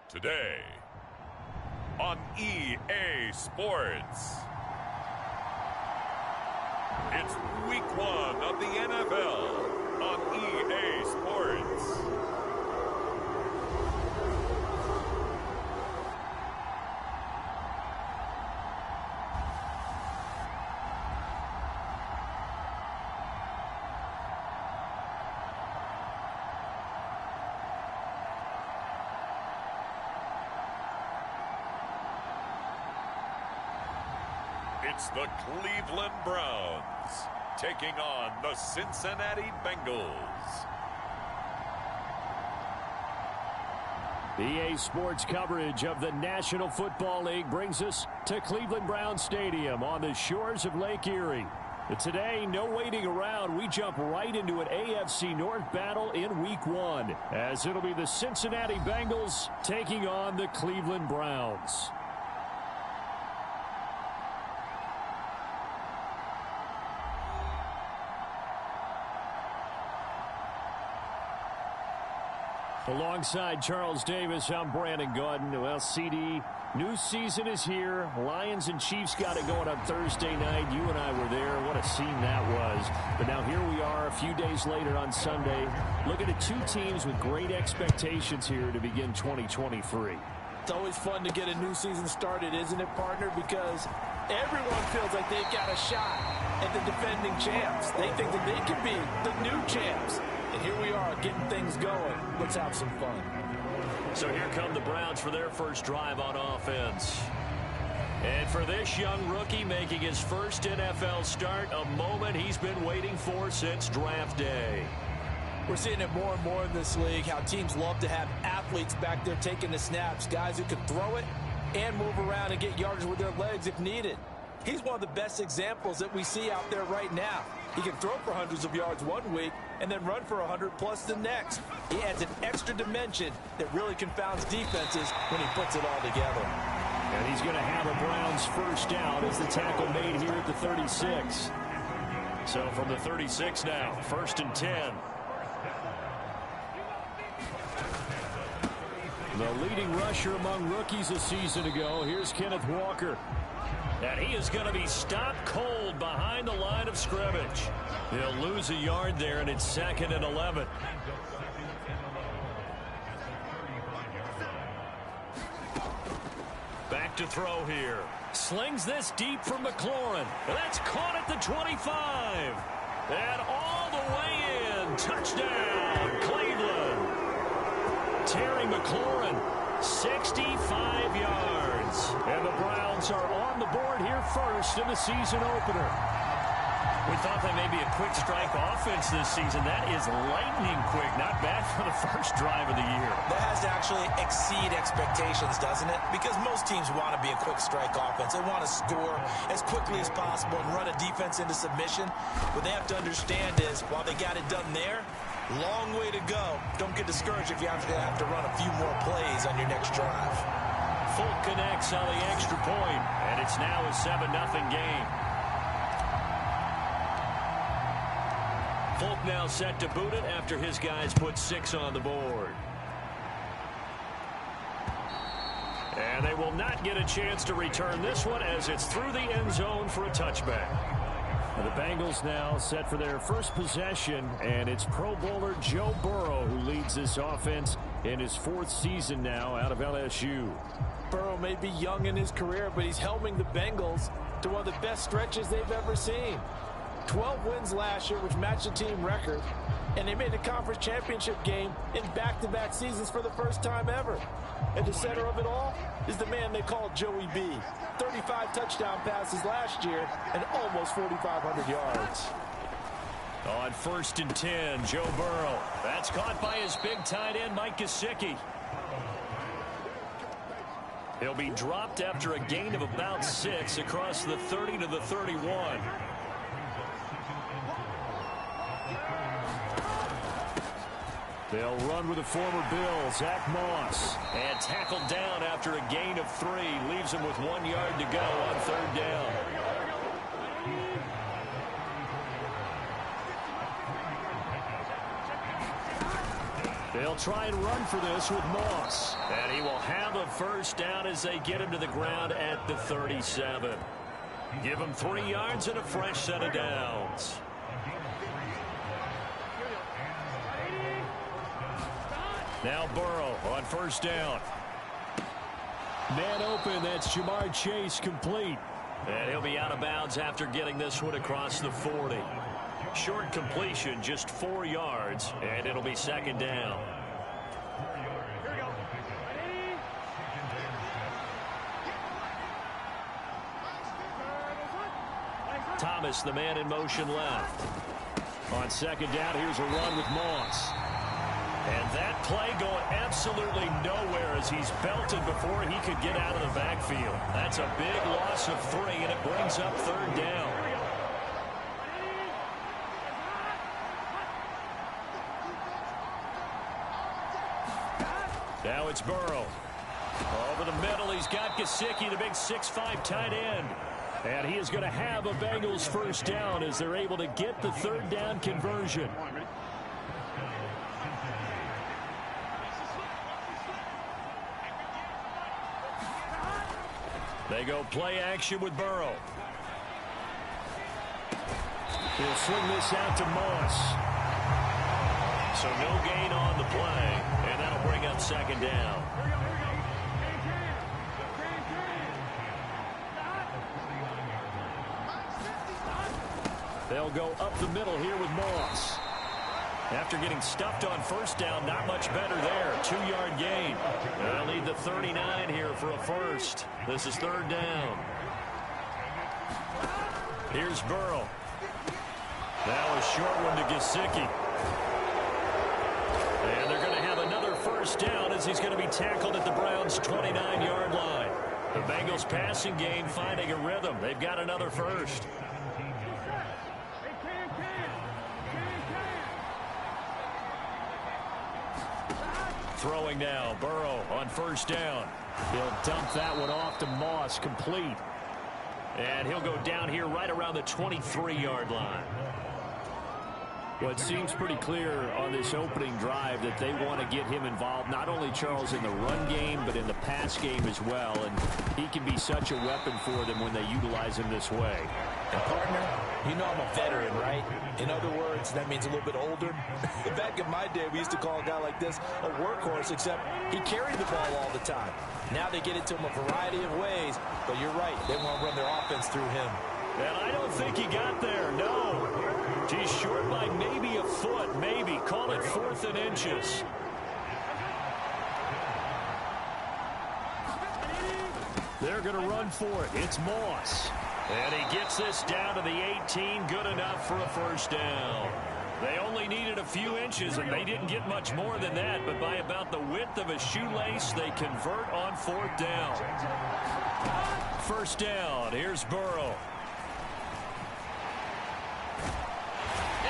Today on EA Sports, it's week 1 of the NFL on EA Sports. It's the Cleveland Browns taking on the Cincinnati Bengals. EA Sports coverage of the National Football League brings us to Cleveland Browns Stadium on the shores of Lake Erie. But today, no waiting around. We jump right into an AFC North battle in Week 1, as it'll be the Cincinnati Bengals taking on the Cleveland Browns. Alongside Charles Davis, I'm Brandon Gaudin. Well, CD, new season is here. Lions and Chiefs got it going on Thursday night. You and I were there. What a scene that was. But now here we are a few days later on Sunday, looking at two teams with great expectations here to begin 2023. It's always fun to get a new season started, isn't it, partner? Because everyone feels like they've got a shot at the defending champs. They think that they can be the new champs. And here we are getting things going. Let's have some fun. So here come the Browns for their first drive on offense. And for this young rookie making his first NFL start, a moment he's been waiting for since draft day. We're seeing it more and more in this league, how teams love to have athletes back there taking the snaps, guys who can throw it and move around and get yardage with their legs if needed. He's one of the best examples that we see out there right now. He can throw for hundreds of yards one week and then run for 100+ the next. He adds an extra dimension that really confounds defenses when he puts it all together. And he's going to have a Browns first down as the tackle made here at the 36. So from the 36 now, 1st and 10. The leading rusher among rookies a season ago. Here's Kenneth Walker. And he is going to be stopped cold behind the line of scrimmage. He'll lose a yard there, and it's 2nd and 11. Back to throw here. Slings this deep for McLaurin. That's caught at the 25. And all the way in. Touchdown, Cleveland. Terry McLaurin, 65 yards. And the Browns are on the board here first in the season opener. We thought that may be a quick strike offense this season. That is lightning quick. Not bad for the first drive of the year. That has to actually exceed expectations, doesn't it? Because most teams want to be a quick strike offense. They want to score as quickly as possible and run a defense into submission. What they have to understand is, while they got it done there, long way to go. Don't get discouraged if you have to run a few more plays on your next drive. Folk connects on the extra point, and it's now a 7-0 game. Folk now set to boot it after his guys put 6 on the board. And they will not get a chance to return this one as it's through the end zone for a touchback. And the Bengals now set for their first possession, and it's Pro Bowler Joe Burrow who leads this offense in his 4th season now out of LSU. Burrow may be young in his career, but he's helming the Bengals to one of the best stretches they've ever seen. 12 wins last year, which matched the team record, and they made the conference championship game in back-to-back seasons for the first time ever. At the center of it all is the man they call Joey B. 35 touchdown passes last year and almost 4,500 yards. On 1st and 10, Joe Burrow. That's caught by his big tight end, Mike Gesicki. He'll be dropped after a gain of about 6 across the 30 to the 31. They'll run with the former Bill, Zach Moss. And tackled down after a gain of 3. Leaves him with 1 yard to go on 3rd down. They'll try and run for this with Moss. And he will have a first down as they get him to the ground at the 37. Give him 3 yards and a fresh set of downs. Now Burrow on first down. Man open, that's Jamar Chase, complete. And he'll be out of bounds after getting this one across the 40. Short completion, just 4 yards, and it'll be second down. Thomas, the man in motion left. On second down, here's a run with Moss. And that play going absolutely nowhere as he's belted before he could get out of the backfield. That's a big loss of 3, and it brings up third down. Now it's Burrow. Over the middle, he's got Gesicki, the big 6'5" tight end. And he is going to have a Bengals first down as they're able to get the third down conversion. They go play action with Burrow. He'll swing this out to Moss. So no gain on the play, and that'll bring up second down. They'll go up the middle here with Moss. After getting stuffed on first down, not much better there. 2-yard gain. They'll need the 39 here for a first. This is third down. Here's Burrow. Now a short one to Gesicki. And they're going to have another first down as he's going to be tackled at the Browns' 29-yard line. The Bengals passing game finding a rhythm. They've got another first. Throwing now, Burrow on first down. He'll dump that one off to Moss, complete. And he'll go down here right around the 23-yard line. Well, it seems pretty clear on this opening drive that they want to get him involved, not only, Charles, in the run game, but in the pass game as well. And he can be such a weapon for them when they utilize him this way. And, partner, you know I'm a veteran, right? In other words, that means a little bit older. Back in my day, we used to call a guy like this a workhorse, except he carried the ball all the time. Now they get it to him a variety of ways, but you're right. They want to run their offense through him. And I don't think he got there, no. He's short by maybe a foot, maybe. Call it 4th and inches. They're going to run for it. It's Moss. And he gets this down to the 18. Good enough for a first down. They only needed a few inches, and they didn't get much more than that. But by about the width of a shoelace, they convert on 4th down. First down. Here's Burrow.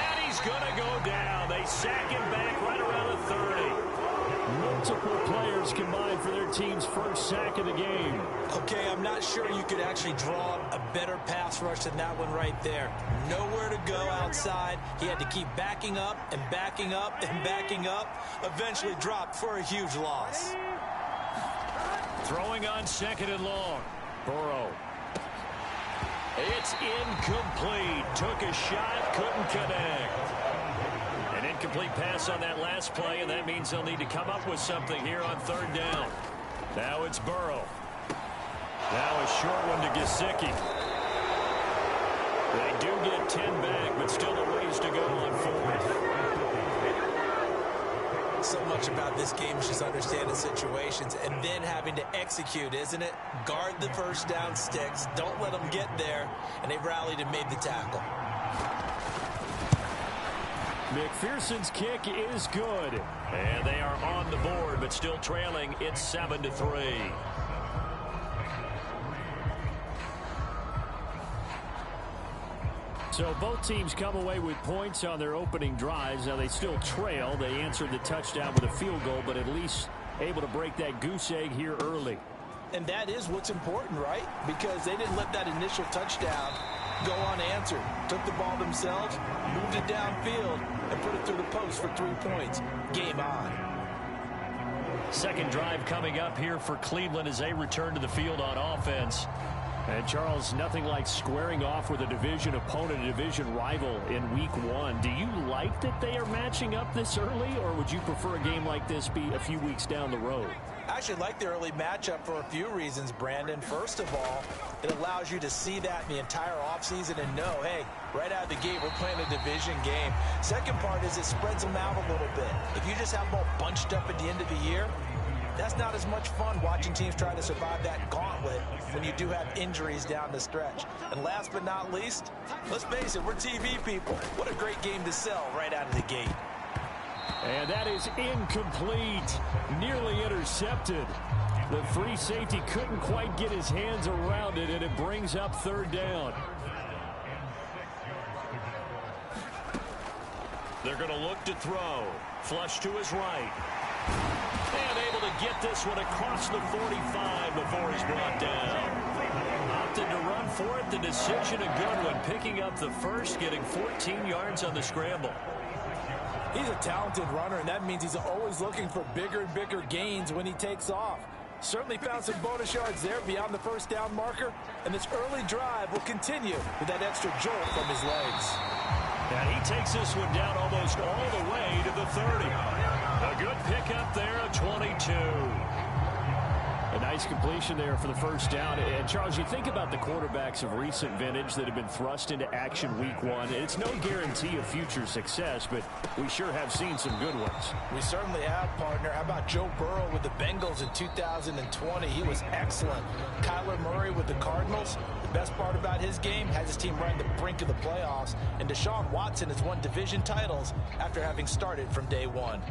And he's going to go down. They sack him back right around the 30. Multiple players combined for their team's first sack of the game. Okay, I'm not sure you could actually draw a better pass rush than that one right there. Nowhere to go outside. He had to keep backing up and backing up and backing up. Eventually dropped for a huge loss. Throwing on second and long. Burrow. It's incomplete. Took a shot, couldn't connect. An incomplete pass on that last play, and that means they'll need to come up with something here on third down. Now it's Burrow. Now a short one to Gesicki. They do get 10 back, but still a ways to go on 4th. So much about this game is just understanding situations and then having to execute, isn't it? Guard the first down sticks. Don't let them get there. And they rallied and made the tackle. McPherson's kick is good. And they are on the board, but still trailing. It's 7-3. So both teams come away with points on their opening drives. Now they still trail. They answered the touchdown with a field goal, but at least able to break that goose egg here early. And that is what's important, right? Because they didn't let that initial touchdown go unanswered. Took the ball themselves, moved it downfield, and put it through the post for 3 points. Game on. Second drive coming up here for Cleveland as they return to the field on offense. And Charles, nothing like squaring off with a division opponent, a division rival in week 1. Do you like that they are matching up this early, or would you prefer a game like this be a few weeks down the road? I actually like the early matchup for a few reasons, Brandon. First of all, it allows you to see that in the entire offseason and know, hey, right out of the gate, we're playing a division game. Second part is it spreads them out a little bit. If you just have them all bunched up at the end of the year, that's not as much fun watching teams try to survive that gauntlet when you do have injuries down the stretch. And last but not least, let's face it, we're TV people. What a great game to sell right out of the gate. And that is incomplete, nearly intercepted. The free safety couldn't quite get his hands around it, and it brings up third down. They're going to look to throw. Flush to his right. And able to get this one across the 45 before he's brought down. Opted to run for it. The decision a good one. Picking up the first, getting 14 yards on the scramble. He's a talented runner, and that means he's always looking for bigger and bigger gains when he takes off. Certainly found some bonus yards there beyond the first down marker, and this early drive will continue with that extra jolt from his legs. And he takes this one down almost all the way to the 30. A good pickup there, a 22. A nice completion there for the first down. And, Charles, you think about the quarterbacks of recent vintage that have been thrust into action week 1. It's no guarantee of future success, but we sure have seen some good ones. We certainly have, partner. How about Joe Burrow with the Bengals in 2020? He was excellent. Kyler Murray with the Cardinals. The best part about his game, has his team right on the brink of the playoffs. And Deshaun Watson has won division titles after having started from day 1.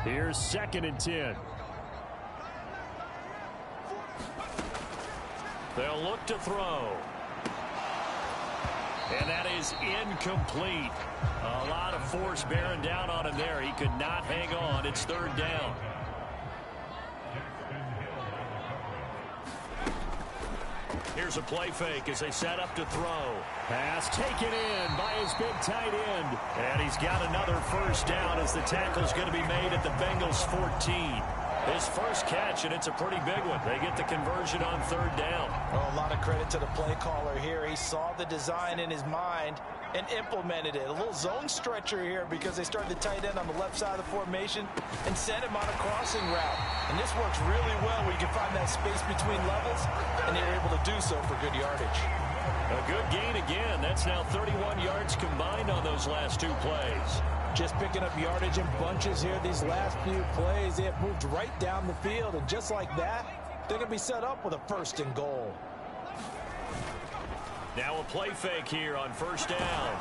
Here's 2nd and 10. They'll look to throw. And that is incomplete. A lot of force bearing down on him there. He could not hang on. It's third down. Here's a play fake as they set up to throw. Pass taken in by his big tight end. And he's got another first down as the tackle's going to be made at the Bengals 14. His first catch, and it's a pretty big one. They get the conversion on third down. Oh, a lot of credit to the play caller here. He saw the design in his mind and implemented it. A little zone stretcher here because they started the tight end on the left side of the formation and sent him on a crossing route. And this works really well where you can find that space between levels, and they were able to do so for good yardage. A good gain again. That's now 31 yards combined on those last 2 plays. Just picking up yardage in bunches here these last few plays. They have moved right down the field, and just like that, they're going to be set up with a 1st and goal. Now a play fake here on first down.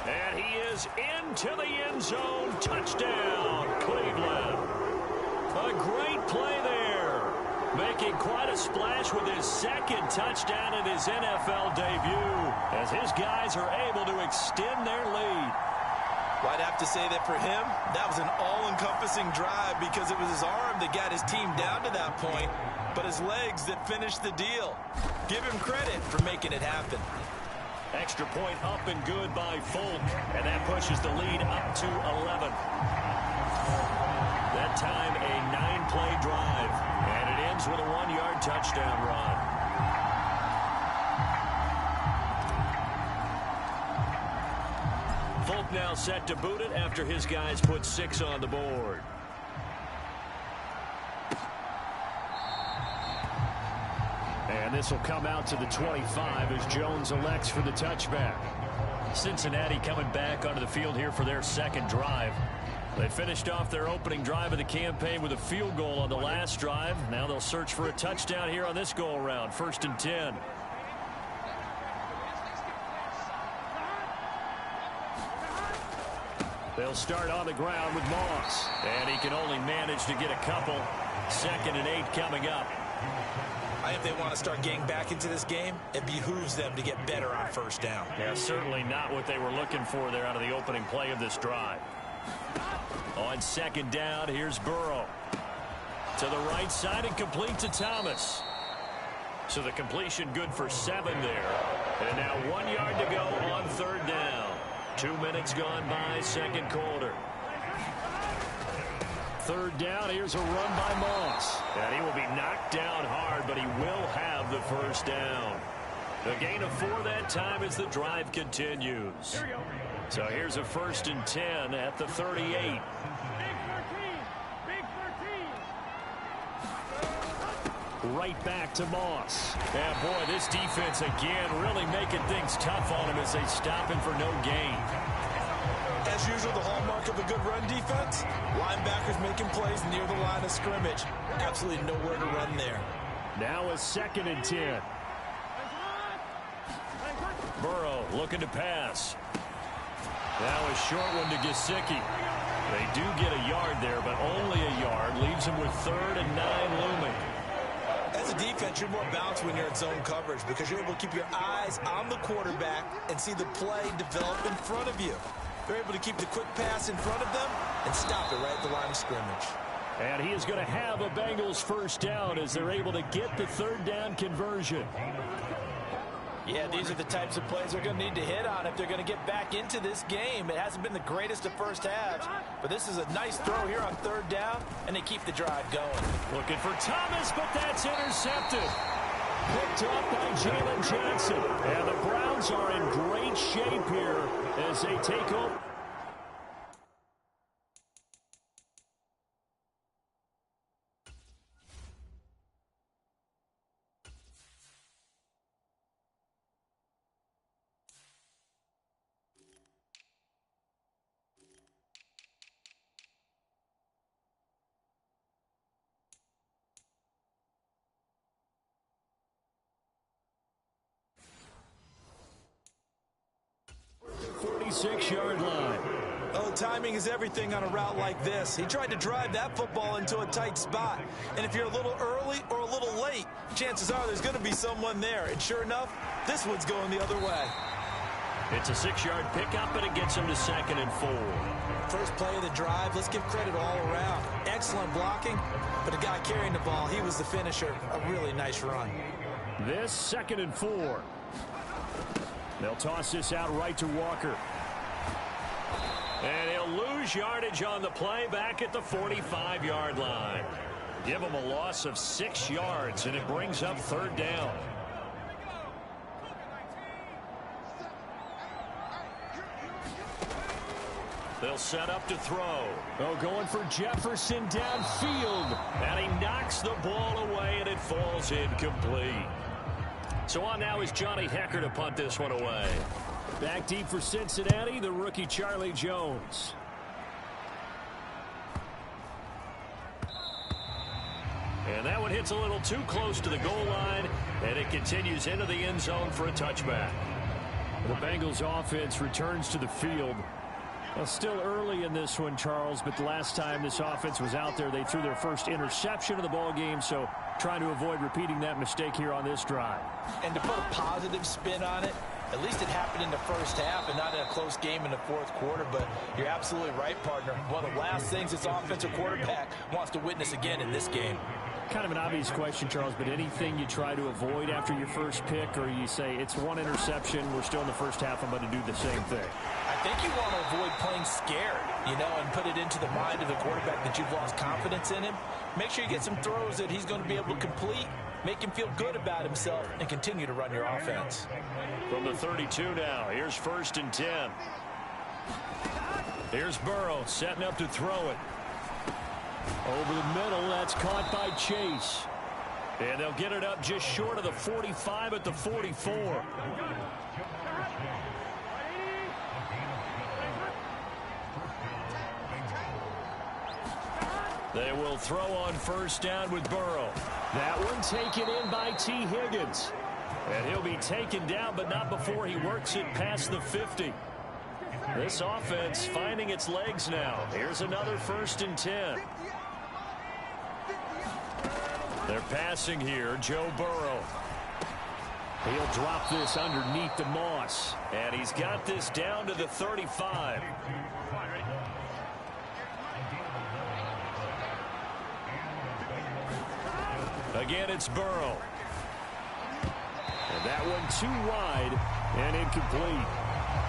And he is into the end zone. Touchdown, Cleveland. A great play there. Making quite a splash with his 2nd touchdown in his NFL debut as his guys are able to extend their lead. Well, I'd have to say that for him, that was an all-encompassing drive because it was his arm that got his team down to that point, but his legs that finished the deal. Give him credit for making it happen. Extra point up and good by Folk, and that pushes the lead up to 11. That time a 9-play drive, and it ends with a 1-yard touchdown run. Folk now set to boot it after his guys put 6 on the board. And this will come out to the 25 as Jones elects for the touchback. Cincinnati coming back onto the field here for their 2nd drive. They finished off their opening drive of the campaign with a field goal on the last drive. Now they'll search for a touchdown here on this go-around. 1st and 10. They'll start on the ground with Moss. And he can only manage to get a couple. 2nd and 8 coming up. If they want to start getting back into this game, it behooves them to get better on first down. Yeah, certainly not what they were looking for there out of the opening play of this drive. On second down, here's Burrow. To the right side and complete to Thomas. So the completion good for 7 there. And now 1 yard to go on third down. 2 minutes gone by, second quarter. Third down, here's a run by Moss. And he will be knocked down hard, but he will have the first down. The gain of 4 that time as the drive continues. So here's a 1st and 10 at the 38. Right back to Moss. And boy, this defense again really making things tough on him as they stop him for no gain. As usual, the hallmark of a good run defense, linebackers making plays near the line of scrimmage. Absolutely nowhere to run there. Now a 2nd and 10. Burrow looking to pass. Now a short one to Gesicki. They do get a yard there, but only a yard. Leaves him with 3rd and 9 looming. As a defense, you're more balanced when you're in zone coverage because you're able to keep your eyes on the quarterback and see the play develop in front of you. They're able to keep the quick pass in front of them and stop it right at the line of scrimmage. And he is going to have a Bengals first down as they're able to get the 3rd down conversion. Yeah, these are the types of plays they're going to need to hit on if they're going to get back into this game. It hasn't been the greatest of first halves, but this is a nice throw here on 3rd down, and they keep the drive going. Looking for Thomas, but that's intercepted. Picked up by Jalen Johnson. And the Browns are in great shape here as they take over. Six-yard line. Oh, timing is everything on a route like this. He tried to drive that football into a tight spot. And if you're a little early or a little late, chances are there's going to be someone there. And sure enough, this one's going the other way. It's a 6-yard pickup, and it gets him to 2nd and 4. First play of the drive, let's give credit all around. Excellent blocking, but the guy carrying the ball, he was the finisher. A really nice run. This 2nd and 4. They'll toss this out right to Walker. And he'll lose yardage on the play back at the 45-yard line. Give him a loss of 6 yards, and it brings up 3rd down. They'll set up to throw. Oh, going for Jefferson downfield. And he knocks the ball away, and it falls incomplete. So on now is Johnny Hecker to punt this one away. Back deep for Cincinnati, the rookie Charlie Jones. And that one hits a little too close to the goal line, and it continues into the end zone for a touchback. The Bengals offense returns to the field. Well, still early in this one, Charles, but the last time this offense was out there, they threw their first interception of the ball game, so trying to avoid repeating that mistake here on this drive. And to put a positive spin on it, at least it happened in the first half and not in a close game in the 4th quarter, but you're absolutely right, partner. One of the last things this offensive quarterback wants to witness again in this game. Kind of an obvious question, Charles, but anything you try to avoid after your first pick, or you say it's one interception, we're still in the first half, I'm going to do the same thing? I think you want to avoid playing scared, and put it into the mind of the quarterback that you've lost confidence in him. Make sure you get some throws that he's going to be able to complete, make him feel good about himself, and continue to run your offense. From the 32 now, here's 1st and 10. Here's Burrow setting up to throw it. Over the middle, that's caught by Chase. And they'll get it up just short of the 45 at the 44. They will throw on 1st down with Burrow. That one taken in by T. Higgins. And he'll be taken down, but not before he works it past the 50. This offense finding its legs now. Here's another 1st and 10. They're passing here, Joe Burrow. He'll drop this underneath to Moss. And he's got this down to the 35. Again, it's Burrow. And that one too wide and incomplete.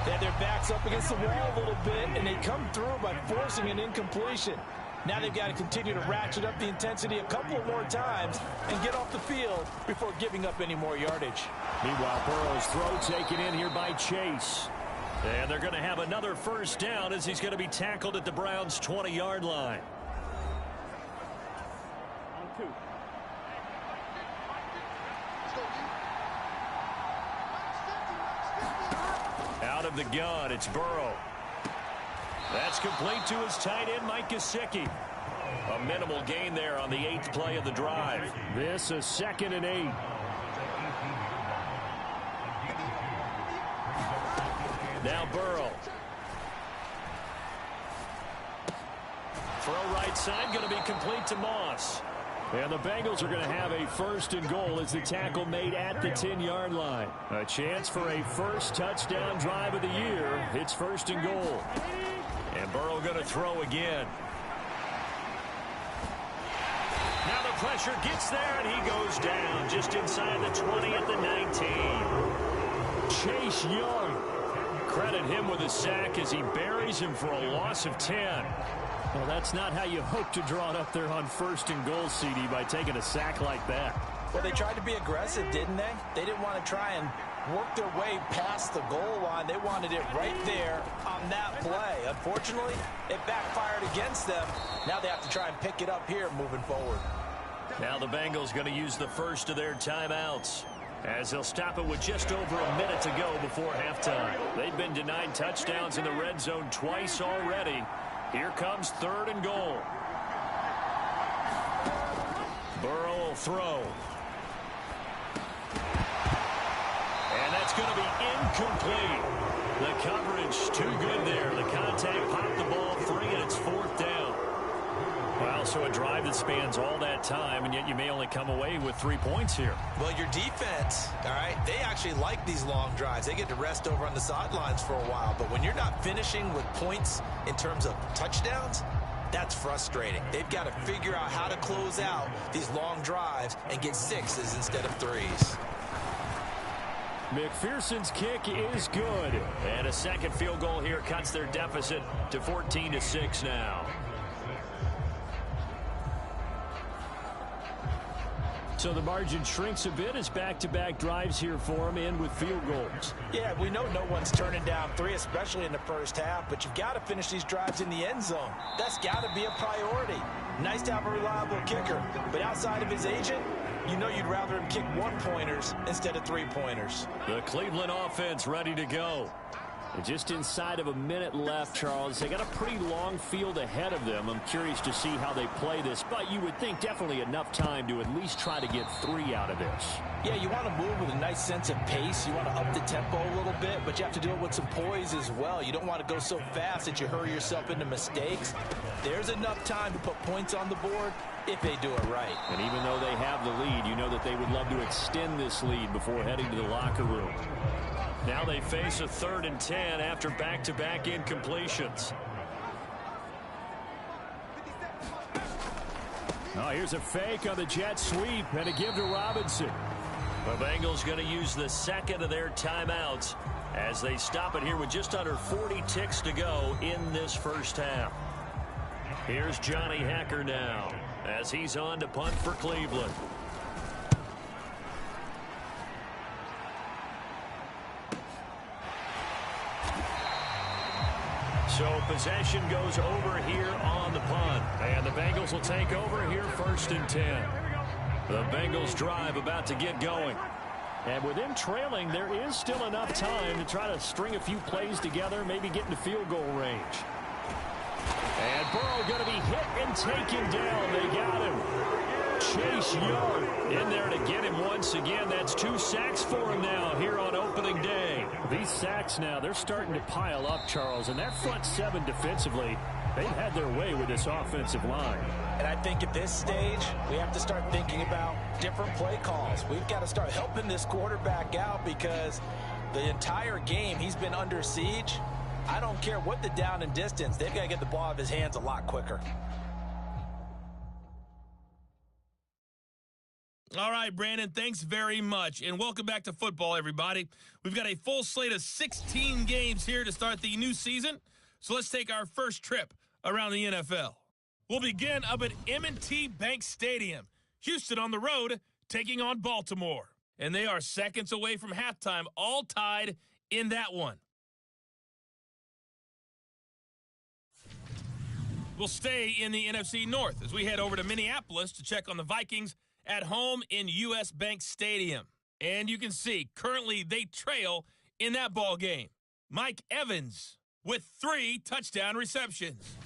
They had their backs up against the wall a little bit, and they come through by forcing an incompletion. Now they've got to continue to ratchet up the intensity a couple more times and get off the field before giving up any more yardage. Meanwhile, Burrow's throw taken in here by Chase. And they're going to have another first down as he's going to be tackled at the Browns' 20-yard line. Out of the gun, it's Burrow. That's complete to his tight end, Mike Gesicki. A minimal gain there on the 8th play of the drive. This is 2nd and 8. Now Burrow. Throw right side, going to be complete to Moss. And the Bengals are going to have a 1st and goal as the tackle made at the 10-yard line. A chance for a first touchdown drive of the year. It's 1st and goal. And Burrow going to throw again. Now the pressure gets there, and he goes down just inside the 20 at the 19. Chase Young. Credit him with a sack as he buries him for a loss of 10. Well, that's not how you hope to draw it up there on 1st and goal, CD, by taking a sack like that. Well, they tried to be aggressive, didn't they? They didn't want to try and work their way past the goal line. They wanted it right there on that play. Unfortunately, it backfired against them. Now they have to try and pick it up here moving forward. Now the Bengals going to use the first of their timeouts, as they'll stop it with just over a minute to go before halftime. They've been denied touchdowns in the red zone twice already. Here comes 3rd and goal. Burrow will throw. And that's going to be incomplete. The coverage too good there. The contact popped the ball free, and it's 4th down. Well, so a drive that spans all that time, and yet you may only come away with 3 points here. Well, your defense, all right, they actually like these long drives. They get to rest over on the sidelines for a while. But when you're not finishing with points in terms of touchdowns, that's frustrating. They've got to figure out how to close out these long drives and get 6s instead of 3s. McPherson's kick is good. And a second field goal here cuts their deficit to 14-6 now. So the margin shrinks a bit as back-to-back drives here for him, end with field goals. Yeah, we know no one's turning down 3, especially in the first half, but you've got to finish these drives in the end zone. That's got to be a priority. Nice to have a reliable kicker, but outside of his agent, you know you'd rather him kick 1-pointers instead of 3-pointers. The Cleveland offense ready to go. And just inside of a minute left, Charles. They got a pretty long field ahead of them. I'm curious to see how they play this, but you would think definitely enough time to at least try to get 3 out of this. Yeah, you want to move with a nice sense of pace. You want to up the tempo a little bit, but you have to do it with some poise as well. You don't want to go so fast that you hurry yourself into mistakes. There's enough time to put points on the board if they do it right. And even though they have the lead, you know that they would love to extend this lead before heading to the locker room. Now they face a 3rd and 10 after back-to-back incompletions. Oh, here's a fake on the jet sweep and a give to Robinson. The Bengals going to use the 2nd of their timeouts as they stop it here with just under 40 ticks to go in this first half. Here's Johnny Hekker now as he's on to punt for Cleveland. So possession goes over here on the punt. And the Bengals will take over here 1st and 10. The Bengals drive about to get going. And with them trailing, there is still enough time to try to string a few plays together, maybe get into field goal range. And Burrow going to be hit and taken down. They got him. Chase Young in there to get him once again. That's 2 sacks for him now here on opening day. These sacks now, they're starting to pile up, Charles. And that front 7 defensively, they've had their way with this offensive line. And I think at this stage, we have to start thinking about different play calls. We've got to start helping this quarterback out because the entire game he's been under siege. I don't care what the down and distance. They've got to get the ball out of his hands a lot quicker. All right, Brandon, thanks very much. And welcome back to football, everybody. We've got a full slate of 16 games here to start the new season. So let's take our first trip around the NFL. We'll begin up at M&T Bank Stadium. Houston on the road taking on Baltimore. And they are seconds away from halftime, all tied in that one. We'll stay in the NFC North as we head over to Minneapolis to check on the Vikings at home in U.S. Bank Stadium. And you can see, currently they trail in that ball game. Mike Evans with 3 touchdown receptions.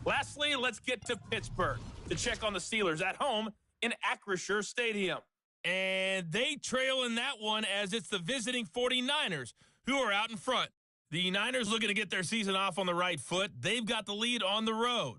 Lastly, let's get to Pittsburgh to check on the Steelers at home in Acrisure Stadium. And they trail in that one as it's the visiting 49ers who are out in front. The Niners looking to get their season off on the right foot. They've got the lead on the road.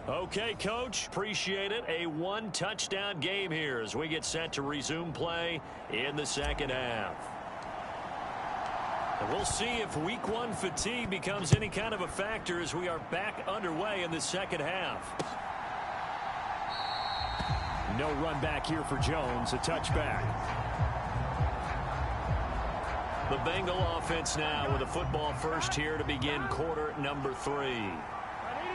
Okay, Coach, appreciate it. A 1-touchdown game here as we get set to resume play in the second half. And we'll see if week 1 fatigue becomes any kind of a factor as we are back underway in the second half. No run back here for Jones, a touchback. The Bengal offense now with a football first here to begin quarter number 3.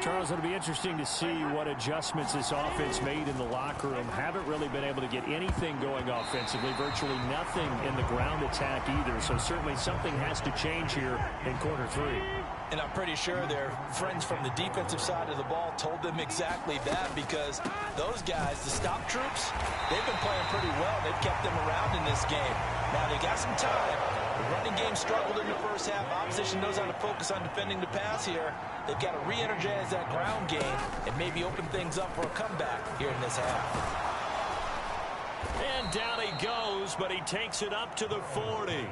Charles, it'll be interesting to see what adjustments this offense made in the locker room. Haven't really been able to get anything going offensively, virtually nothing in the ground attack either. So certainly something has to change here in quarter 3. And I'm pretty sure their friends from the defensive side of the ball told them exactly that, because those guys, the stop troops, they've been playing pretty well. They've kept them around in this game. Now they got some time. The running game struggled in the first half. Opposition knows how to focus on defending the pass here. They've got to re-energize that ground game and maybe open things up for a comeback here in this half. And down he goes, but he takes it up to the 40.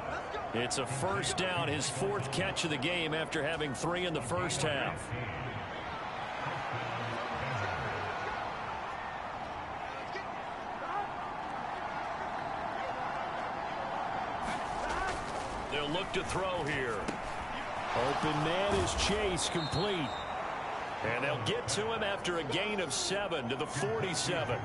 It's a first down, his 4th catch of the game after having 3 in the first half. They'll look to throw here. Open man is Chase, complete. And they'll get to him after a gain of 7 to the 47.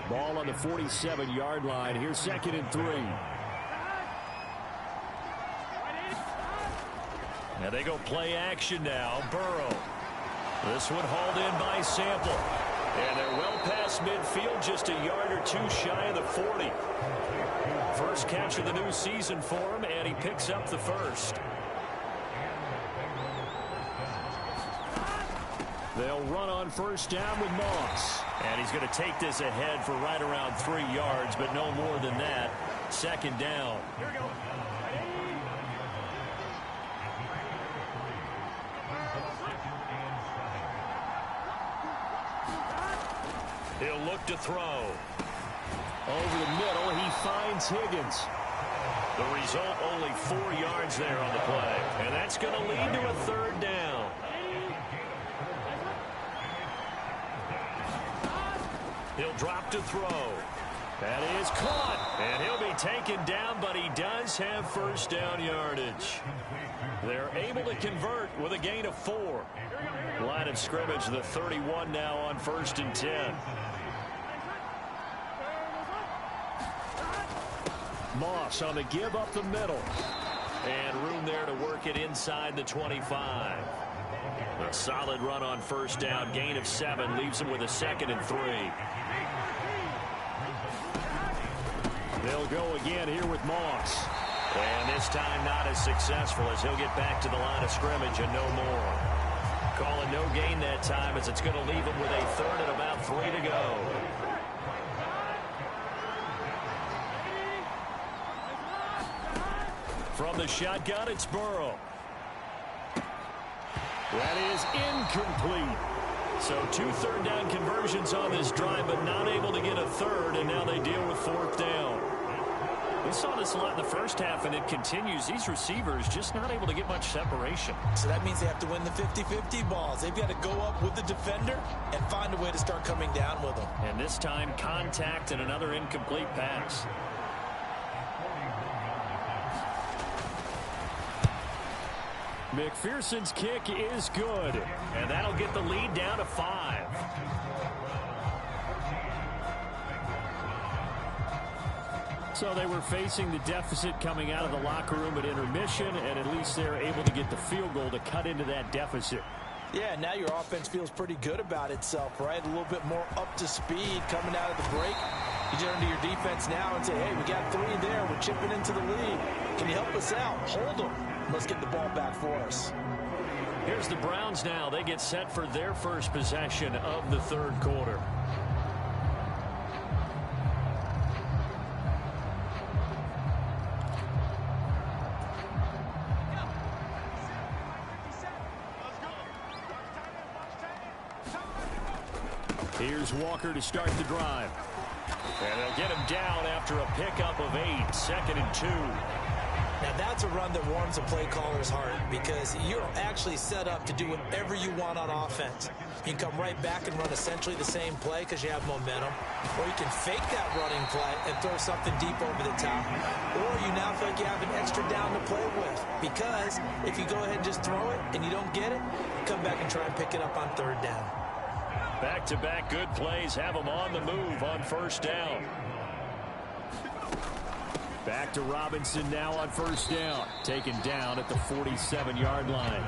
Ball on the 47-yard line. Here's 2nd and 3. Now they go play action now. Burrow. This one hauled in by Sample. And they're well past midfield, just a yard or 2 shy of the 40. First catch of the new season for him, and he picks up the first. They'll run on first down with Moss. And he's going to take this ahead for right around 3 yards, but no more than that. 2nd down. Here we go. He'll look to throw. Over the middle, he finds Higgins. The result, only 4 yards there on the play. And that's going to lead to a 3rd down. He'll drop to throw. That is caught. And he'll be taken down, but he does have first down yardage. They're able to convert with a gain of 4. Line of scrimmage, the 31 now on 1st and 10. Moss on the give up the middle. And room there to work it inside the 25. A solid run on first down. Gain of 7 leaves him with a 2nd and 3. They'll go again here with Moss. And this time not as successful as he'll get back to the line of scrimmage and no more. Calling no gain that time as it's going to leave him with a 3rd and about 3 to go. From the shotgun, it's Burrow. That is incomplete. So 2 3rd down conversions on this drive, but not able to get a 3rd, and now they deal with 4th down. We saw this a lot in the first half, and it continues. These receivers just not able to get much separation. So that means they have to win the 50-50 balls. They've got to go up with the defender and find a way to start coming down with them. And this time, contact and another incomplete pass. McPherson's kick is good, and that'll get the lead down to 5. So they were facing the deficit coming out of the locker room at intermission, and at least they're able to get the field goal to cut into that deficit. Yeah, now your offense feels pretty good about itself, right? A little bit more up to speed coming out of the break. You turn to your defense now and say, hey, we got 3 there. We're chipping into the lead. Can you help us out? Hold them. Let's get the ball back for us. Here's the Browns now. They get set for their first possession of the third quarter. Here's Walker to start the drive. And they'll get him down after a pickup of 8, 2nd and 2. Now that's a run that warms a play caller's heart because you're actually set up to do whatever you want on offense. You can come right back and run essentially the same play because you have momentum, or you can fake that running play and throw something deep over the top, or you now feel like you have an extra down to play with because if you go ahead and just throw it and you don't get it, you come back and try and pick it up on 3rd down. Back-to-back good plays have them on the move on 1st down. Back to Robinson now on 1st down. Taken down at the 47-yard line.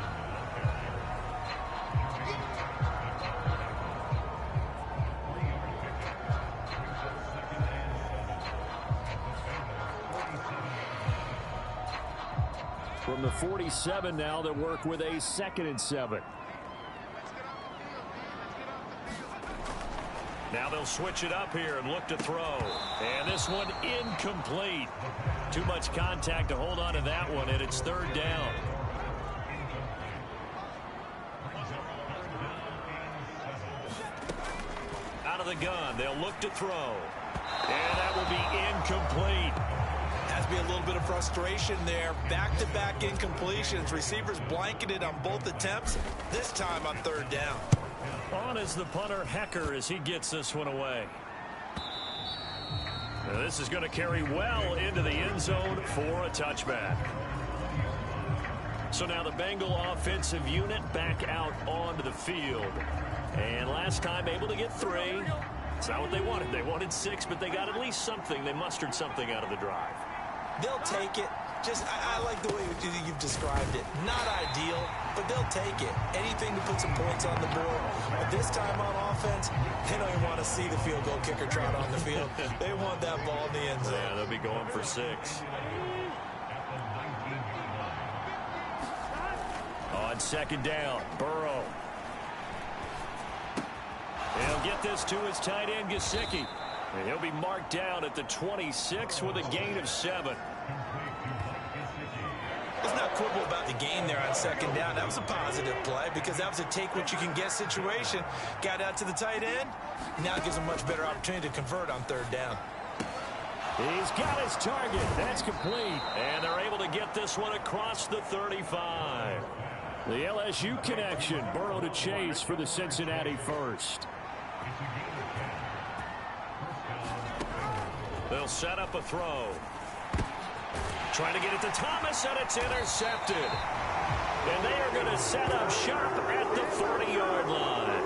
From the 47 now, they work with a 2nd and 7. Now they'll switch it up here and look to throw. And this one incomplete. Too much contact to hold on to that one, and it's 3rd down. Out of the gun, they'll look to throw. And that will be incomplete. Has to be a little bit of frustration there. Back-to-back incompletions. Receivers blanketed on both attempts, this time on 3rd down. On is the punter, Hecker, as he gets this one away. Now this is going to carry well into the end zone for a touchback. So now the Bengal offensive unit back out onto the field. And last time able to get 3. It's not what they wanted. They wanted 6, but they got at least something. They mustered something out of the drive. They'll take it. I like the way you've described it. Not ideal, but they'll take it. Anything to put some points on the board. But this time on offense, they don't even want to see the field goal kicker trot on the field. They want that ball in the end zone. Yeah, they'll be going for 6. On 2nd down, Burrow. He'll get this to his tight end, Gesicki. And he'll be marked down at the 26 with a gain of 7. Let's not quibble about the gain there on 2nd down. That was a positive play because that was a take-what-you-can-get situation. Got out to the tight end. Now gives him a much better opportunity to convert on 3rd down. He's got his target. That's complete. And they're able to get this one across the 35. The LSU connection. Burrow to Chase for the Cincinnati first. They'll set up a throw. Trying to get it to Thomas, and it's intercepted. And they are going to set up shop at the 40-yard line.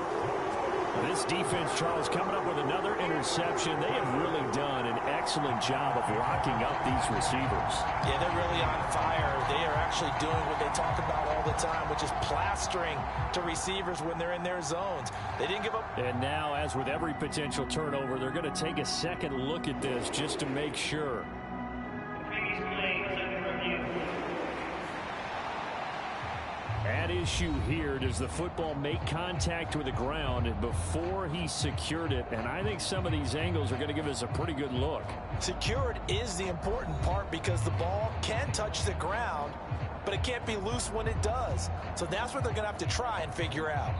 This defense, Charles, coming up with another interception. They have really done an excellent job of locking up these receivers. Yeah, they're really on fire. They are actually doing what they talk about all the time, which is plastering to receivers when they're in their zones. They didn't give up. And now, as with every potential turnover, they're going to take a second look at this just to make sure. At issue here, does the football make contact with the ground before he secured it? And I think some of these angles are going to give us a pretty good look. Secured is the important part because the ball can touch the ground, but it can't be loose when it does. So that's what they're going to have to try and figure out.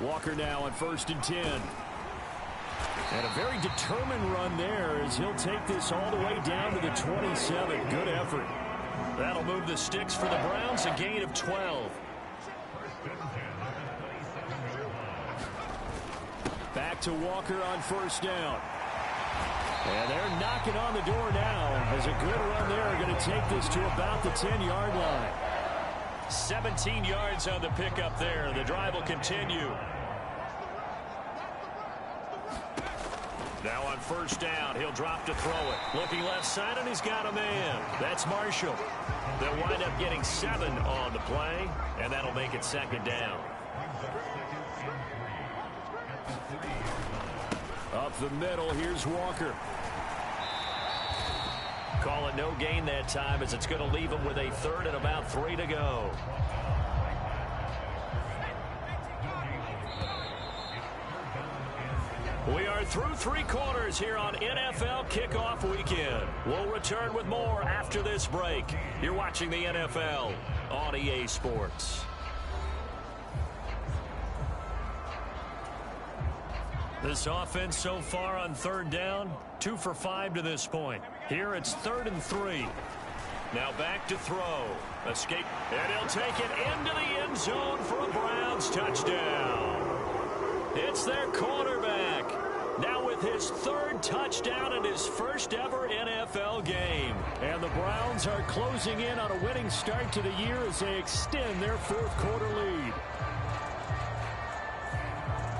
Walker now on 1st and 10. And a very determined run there as he'll take this all the way down to the 27. Good effort. That'll move the sticks for the Browns, a gain of 12. Back to Walker on 1st down. And they're knocking on the door now as a good run there going to take this to about the 10-yard line. 17 yards on the pickup there. The drive will continue. Now on 1st down, he'll drop to throw it. Looking left side, and he's got a man. That's Marshall. They'll wind up getting 7 on the play, and that'll make it 2nd down. Up the middle, here's Walker. Call it no gain that time as it's going to leave him with a 3rd and about 3 to go. We are through 3 quarters here on NFL Kickoff Weekend. We'll return with more after this break. You're watching the NFL on EA Sports. This offense so far on 3rd down, 2 for 5 to this point. Here it's 3rd and 3. Now back to throw. Escape, and he'll take it into the end zone for a Browns touchdown. It's their quarterback. Now with his 3rd touchdown in his 1st ever NFL game. And the Browns are closing in on a winning start to the year as they extend their 4th quarter lead.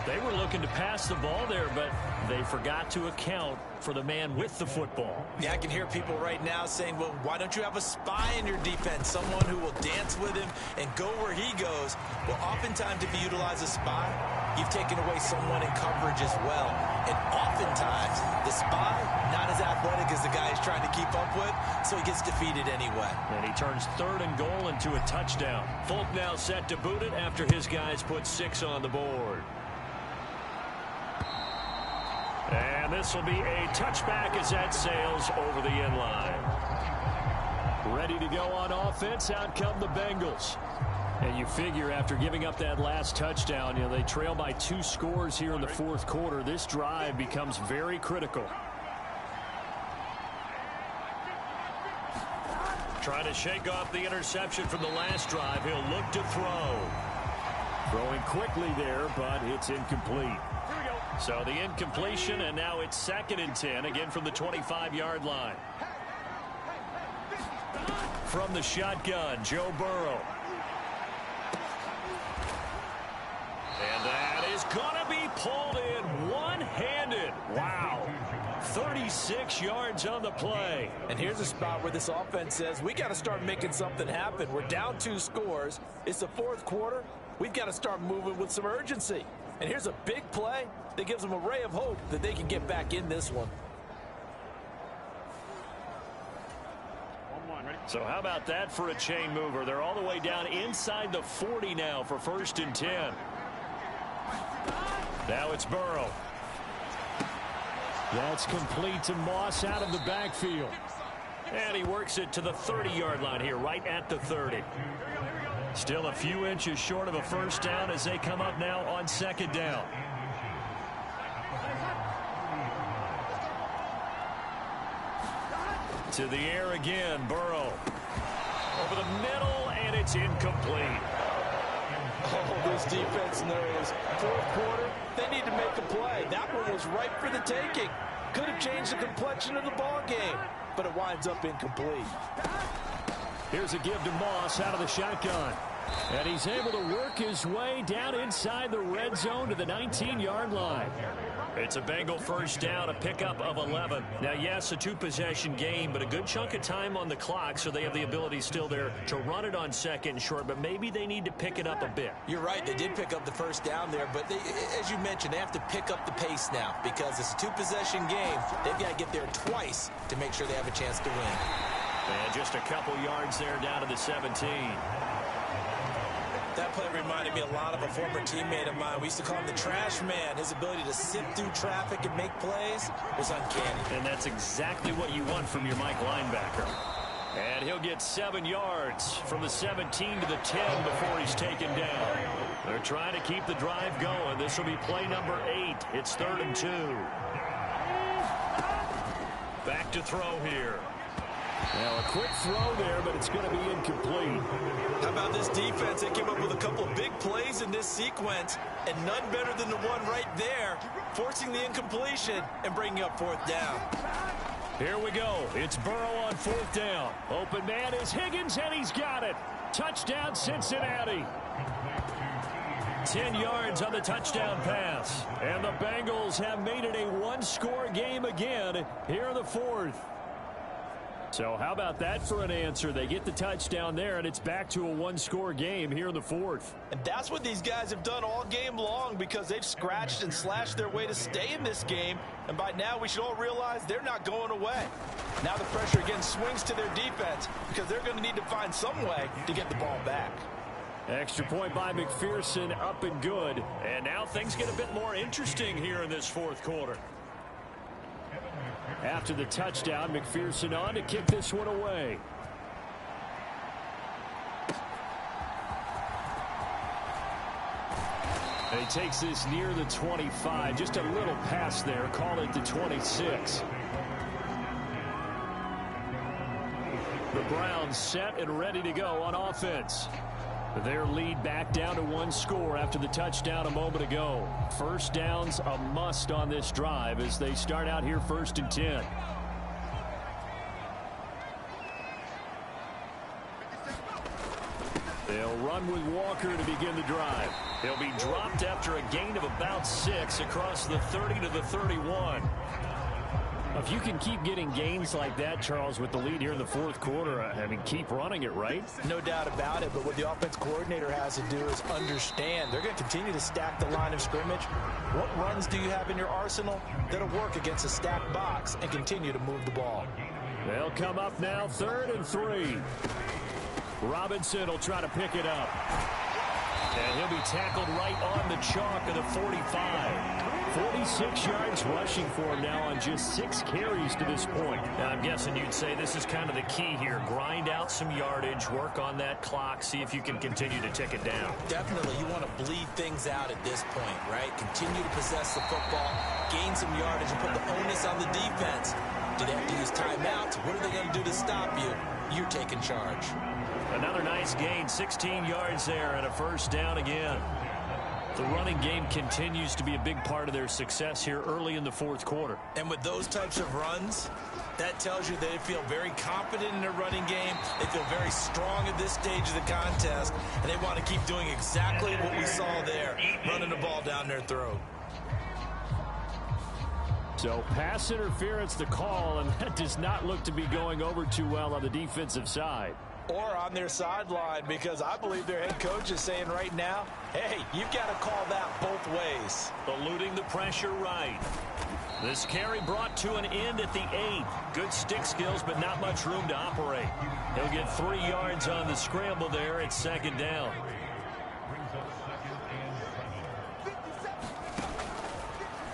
They were looking to pass the ball there, but they forgot to account for the man with the football. Yeah, I can hear people right now saying, well, why don't you have a spy in your defense, someone who will dance with him and go where he goes? Well, oftentimes if you utilize a spy, you've taken away someone in coverage as well. And oftentimes, the spy, not as athletic as the guy he's trying to keep up with, so he gets defeated anyway. And he turns 3rd and goal into a touchdown. Folk now set to boot it after his guys put 6 on the board. And this will be a touchback as that sails over the end line. Ready to go on offense. Out come the Bengals. And you figure after giving up that last touchdown, they trail by 2 scores here in the 4th quarter. This drive becomes very critical. Trying to shake off the interception from the last drive. He'll look to throw. Throwing quickly there, but it's incomplete. So the incompletion, and now it's 2nd and 10, again from the 25-yard line. From the shotgun, Joe Burrow. And that is going to be pulled in one-handed. Wow. 36 yards on the play. And here's a spot where this offense says, we got to start making something happen. We're down 2 scores. It's the 4th quarter. We've got to start moving with some urgency. And here's a big play that gives them a ray of hope that they can get back in this one. So how about that for a chain mover? They're all the way down inside the 40 now for 1st and 10. Now it's Burrow. That's complete to Moss out of the backfield. And he works it to the 30-yard line here, right at the 30. Still a few inches short of a 1st down as they come up now on 2nd down. To the air again, Burrow. Over the middle, and it's incomplete. Oh, this defense knows. 4th quarter, they need to make a play. That one was ripe for the taking. Could have changed the complexion of the ball game, but it winds up incomplete. Here's a give to Moss out of the shotgun. And he's able to work his way down inside the red zone to the 19-yard line. It's a Bengal 1st down, a pickup of 11. Now, yes, a 2-possession game, but a good chunk of time on the clock, so they have the ability still there to run it on 2nd and short, but maybe they need to pick it up a bit. You're right. They did pick up the 1st down there, but as you mentioned, they have to pick up the pace now because it's a 2-possession game. They've got to get there twice to make sure they have a chance to win. And just a couple yards there down to the 17. That play reminded me a lot of a former teammate of mine. We used to call him the trash man. His ability to sift through traffic and make plays was uncanny. And that's exactly what you want from your Mike linebacker. And he'll get 7 yards from the 17 to the 10 before he's taken down. They're trying to keep the drive going. This will be play number 8. It's 3rd and 2. Back to throw here. Now a quick throw there, but it's going to be incomplete. How about this defense? They came up with a couple of big plays in this sequence, and none better than the one right there, forcing the incompletion and bringing up 4th down. Here we go. It's Burrow on 4th down. Open man is Higgins, and he's got it. Touchdown, Cincinnati. 10 yards on the touchdown pass. And the Bengals have made it a one-score game again here in the 4th. So how about that for an answer? They get the touchdown there, and it's back to a one-score game here in the 4th. And that's what these guys have done all game long, because they've scratched and slashed their way to stay in this game. And by now, we should all realize they're not going away. Now the pressure again swings to their defense, because they're going to need to find some way to get the ball back. Extra point by McPherson, up and good. And now things get a bit more interesting here in this 4th quarter. After the touchdown, McPherson on to kick this one away. And he takes this near the 25. Just a little pass there. Call it the 26. The Browns set and ready to go on offense. Their lead back down to 1 score after the touchdown a moment ago. First down's a must on this drive as they start out here 1st and 10. They'll run with Walker to begin the drive. He'll be dropped after a gain of about 6 across the 30 to the 31. If you can keep getting gains like that, Charles, with the lead here in the 4th quarter, I mean, keep running it, right? No doubt about it, but what the offense coordinator has to do is understand. They're going to continue to stack the line of scrimmage. What runs do you have in your arsenal that'll work against a stacked box and continue to move the ball? They'll come up now, 3rd and 3. Robinson will try to pick it up. And he'll be tackled right on the chalk of the 45. 46 yards rushing for him now on just 6 carries to this point. Now, I'm guessing you'd say this is kind of the key here. Grind out some yardage, work on that clock, see if you can continue to tick it down. Definitely. You want to bleed things out at this point, right? Continue to possess the football, gain some yardage, and put the onus on the defense. Do they have to use timeouts? What are they going to do to stop you? You're taking charge. Another nice gain, 16 yards there, and a 1st down again. The running game continues to be a big part of their success here early in the 4th quarter. And with those types of runs, that tells you they feel very confident in their running game. They feel very strong at this stage of the contest, and they want to keep doing exactly what we saw there, running the ball down their throat. So pass interference the call, and that does not look to be going over too well on the defensive side. Or on their sideline, because I believe their head coach is saying right now, hey, you've got to call that both ways. Eluding the pressure right. This carry brought to an end at the 8th. Good stick skills, but not much room to operate. He'll get 3 yards on the scramble there at 2nd down.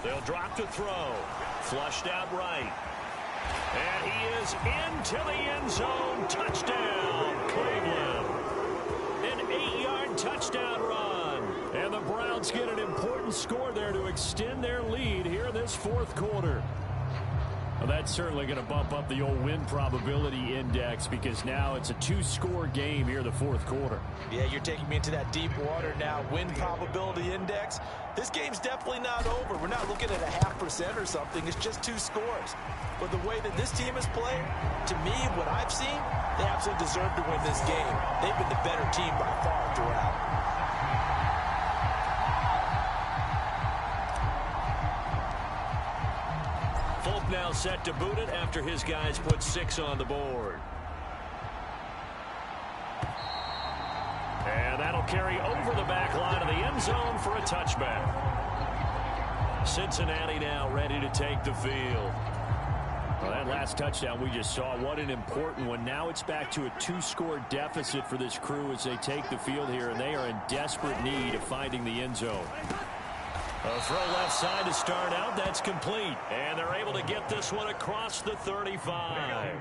They'll drop to throw. Flushed out right. And he is into the end zone. Touchdown, Cleveland. An 8-yard touchdown run. And the Browns get an important score there to extend their lead here in this 4th quarter. Well, that's certainly going to bump up the old win probability index, because now it's a 2-score game here in the 4th quarter. Yeah, you're taking me into that deep water now. Win probability index. This game's definitely not over. We're not looking at a 0.5% or something. It's just 2 scores. But the way that this team has played, to me, what I've seen, they absolutely deserve to win this game. They've been the better team by far throughout. Folk now set to boot it after his guys put 6 on the board. And that'll carry over the back line of the end zone for a touchback. Cincinnati now ready to take the field. Well, that last touchdown we just saw, what an important one. Now it's back to a 2-score deficit for this crew as they take the field here, and they are in desperate need of finding the end zone. A throw left side to start out. That's complete. And they're able to get this one across the 35.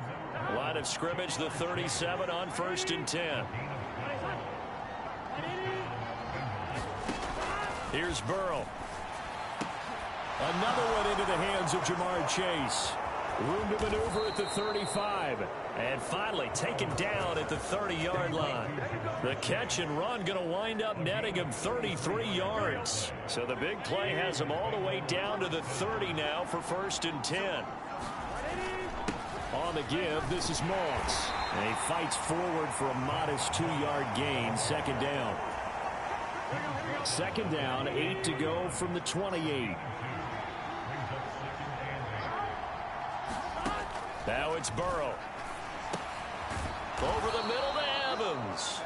Line of scrimmage, the 37 on 1st and 10. Here's Burrow. Another one into the hands of Jamar Chase. Room to maneuver at the 35. And finally taken down at the 30-yard line. The catch and run going to wind up netting him 33 yards. So the big play has him all the way down to the 30 now for 1st and 10. On the give, this is Moss. And he fights forward for a modest 2-yard gain. 2nd down. 2nd down, 8 to go from the 28. Now it's Burrow. Over the middle to Evans.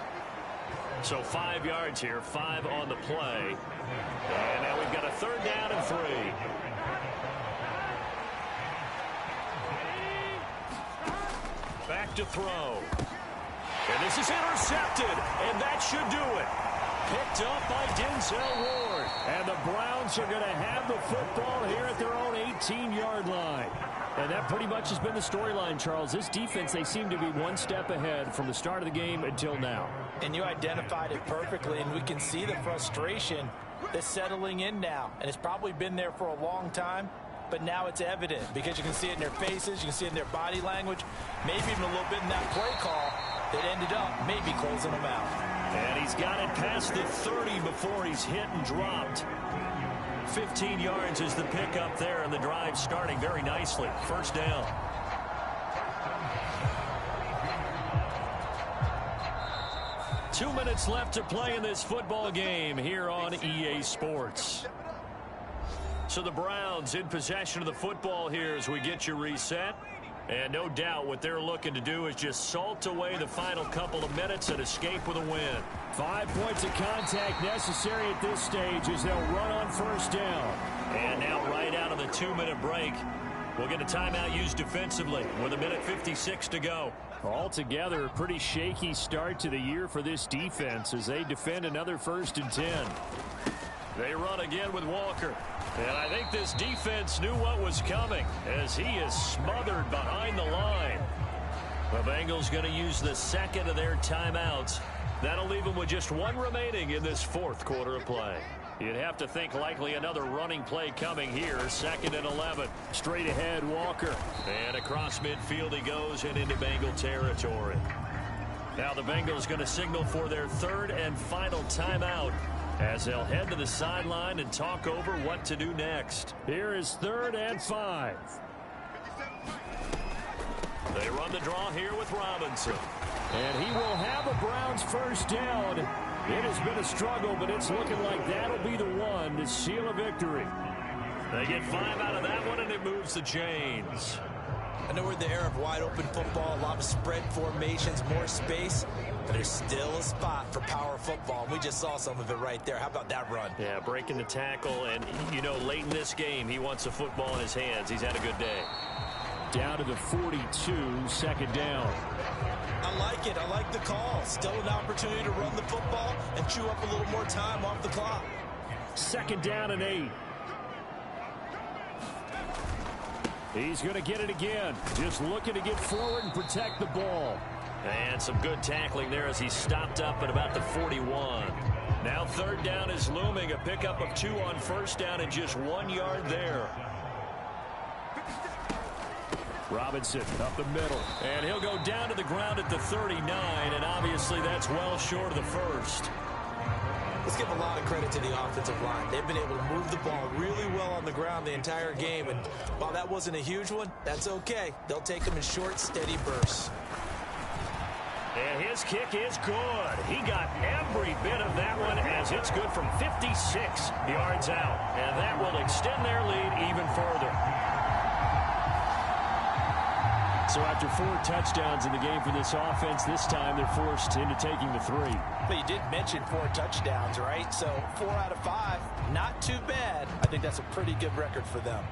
So 5 yards here, 5 on the play. And now we've got a 3rd down and 3. Back to throw. And this is intercepted. And that should do it. Picked up by Denzel Ward. And the Browns are going to have the football here at their own 18-yard line. And that pretty much has been the storyline, Charles. This defense, they seem to be one step ahead from the start of the game until now. And you identified it perfectly, and we can see the frustration that's settling in now. And it's probably been there for a long time, but now it's evident because you can see it in their faces, you can see it in their body language, maybe even a little bit in that play call that ended up maybe closing them out. And he's got it past the 30 before he's hit and dropped. 15 yards is the pickup there, and the drive starting very nicely. 1st down. Two minutes left to play in this football game here on EA Sports. So the Browns in possession of the football here as we get you reset. And no doubt what they're looking to do is just salt away the final couple of minutes and escape with a win. 5 points of contact necessary at this stage as they'll run on 1st down. And now right out of the 2-minute break, we'll get a timeout used defensively with 1:56 to go. Altogether, a pretty shaky start to the year for this defense as they defend another 1st and 10. They run again with Walker. And I think this defense knew what was coming as he is smothered behind the line. The Bengals going to use the 2nd of their timeouts. That'll leave them with just 1 remaining in this 4th quarter of play. You'd have to think likely another running play coming here. 2nd and 11. Straight ahead, Walker. And across midfield he goes and into Bengal territory. Now the Bengals going to signal for their 3rd and final timeout as they'll head to the sideline and talk over what to do next. Here is 3rd and 5. They run the draw here with Robinson. And he will have a Browns 1st down. It has been a struggle, but it's looking like that'll be the one to seal a victory. They get 5 out of that one, and it moves the chains. I know we're in the era of wide-open football, a lot of spread formations, more space, but there's still a spot for power football. We just saw some of it right there. How about that run? Yeah, breaking the tackle, and, you know, late in this game, he wants the football in his hands. He's had a good day. Down to the 42, 2nd down. I like it. I like the call. Still an opportunity to run the football and chew up a little more time off the clock. 2nd down and 8. He's going to get it again. Just looking to get forward and protect the ball. And some good tackling there as he stopped up at about the 41. Now 3rd down is looming. A pickup of 2 on 1st down and just 1 yard there. Robinson up the middle. And he'll go down to the ground at the 39, and obviously that's well short of the 1st. Let's give a lot of credit to the offensive line. They've been able to move the ball really well on the ground the entire game, and while that wasn't a huge one, that's okay. They'll take them in short, steady bursts. And his kick is good. He got every bit of that one as it's good from 56 yards out, and that will extend their lead even further. So after 4 touchdowns in the game for this offense, this time they're forced into taking the 3. But you did mention 4 touchdowns, right? So 4 out of 5, not too bad. I think that's a pretty good record for them.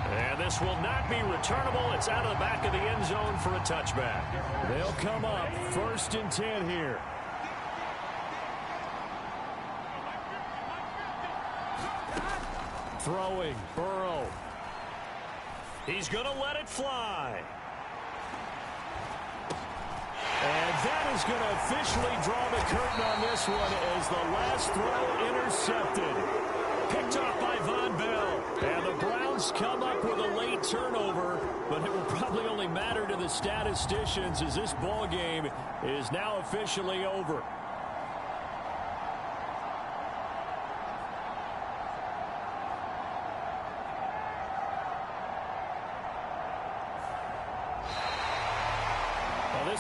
And this will not be returnable. It's out of the back of the end zone for a touchback. They'll come up 1st and 10 here. Throwing, Burrow. He's going to let it fly. And that is going to officially draw the curtain on this one as the last throw intercepted. Picked off by Von Bell. And the Browns come up with a late turnover, but it will probably only matter to the statisticians as this ball game is now officially over.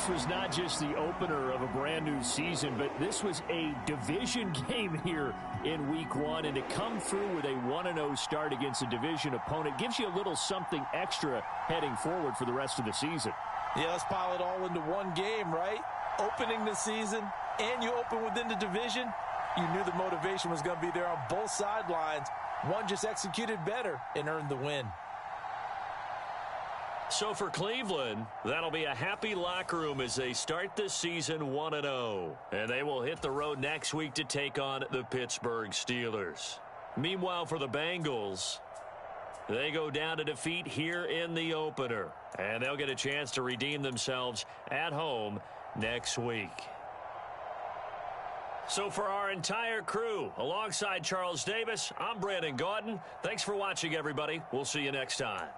This was not just the opener of a brand new season, but this was a division game here in week 1. And to come through with a 1-0 start against a division opponent gives you a little something extra heading forward for the rest of the season. Yeah, let's pile it all into one game, right? Opening the season, and you open within the division. You knew the motivation was going to be there on both sidelines. One just executed better and earned the win. So for Cleveland, that'll be a happy locker room as they start the season 1-0. And they will hit the road next week to take on the Pittsburgh Steelers. Meanwhile, for the Bengals, they go down to defeat here in the opener. And they'll get a chance to redeem themselves at home next week. So for our entire crew, alongside Charles Davis, I'm Brandon Gaudin. Thanks for watching, everybody. We'll see you next time.